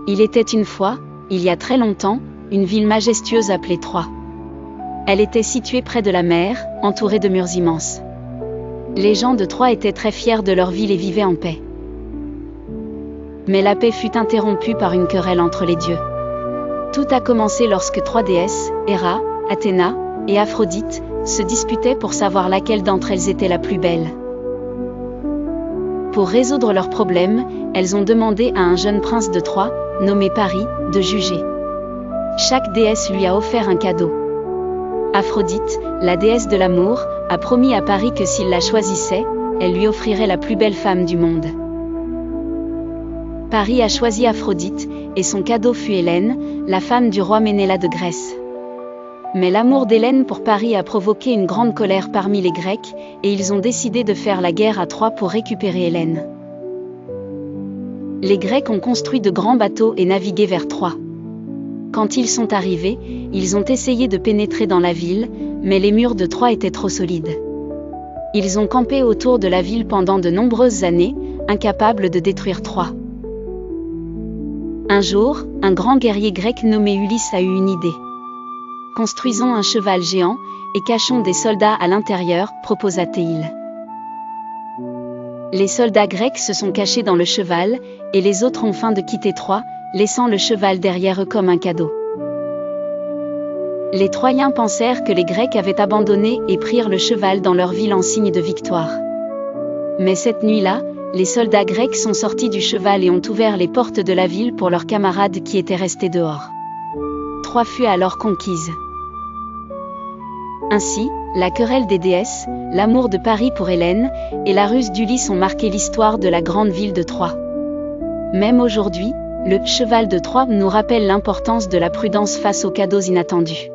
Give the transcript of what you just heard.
Il était une fois, il y a très longtemps, une ville majestueuse appelée Troie. Elle était située près de la mer, entourée de murs immenses. Les gens de Troie étaient très fiers de leur ville et vivaient en paix. Mais la paix fut interrompue par une querelle entre les dieux. Tout a commencé lorsque trois déesses, Héra, Athéna et Aphrodite, se disputaient pour savoir laquelle d'entre elles était la plus belle. Pour résoudre leurs problèmes, elles ont demandé à un jeune prince de Troie, nommé Paris, de juger. Chaque déesse lui a offert un cadeau. Aphrodite, la déesse de l'amour, a promis à Paris que s'il la choisissait, elle lui offrirait la plus belle femme du monde. Paris a choisi Aphrodite, et son cadeau fut Hélène, la femme du roi Ménélas de Grèce. Mais l'amour d'Hélène pour Paris a provoqué une grande colère parmi les Grecs, et ils ont décidé de faire la guerre à Troie pour récupérer Hélène. Les Grecs ont construit de grands bateaux et navigué vers Troie. Quand ils sont arrivés, ils ont essayé de pénétrer dans la ville, mais les murs de Troie étaient trop solides. Ils ont campé autour de la ville pendant de nombreuses années, incapables de détruire Troie. Un jour, un grand guerrier grec nommé Ulysse a eu une idée. Construisons un cheval géant, et cachons des soldats à l'intérieur, proposa Théïl. Les soldats grecs se sont cachés dans le cheval, et les autres ont faim de quitter Troie, laissant le cheval derrière eux comme un cadeau. Les Troyens pensèrent que les Grecs avaient abandonné et prirent le cheval dans leur ville en signe de victoire. Mais cette nuit-là, les soldats grecs sont sortis du cheval et ont ouvert les portes de la ville pour leurs camarades qui étaient restés dehors. Troie fut alors conquise. Ainsi, la querelle des déesses, l'amour de Paris pour Hélène, et la ruse d'Ulysse ont marqué l'histoire de la grande ville de Troie. Même aujourd'hui, le cheval de Troie nous rappelle l'importance de la prudence face aux cadeaux inattendus.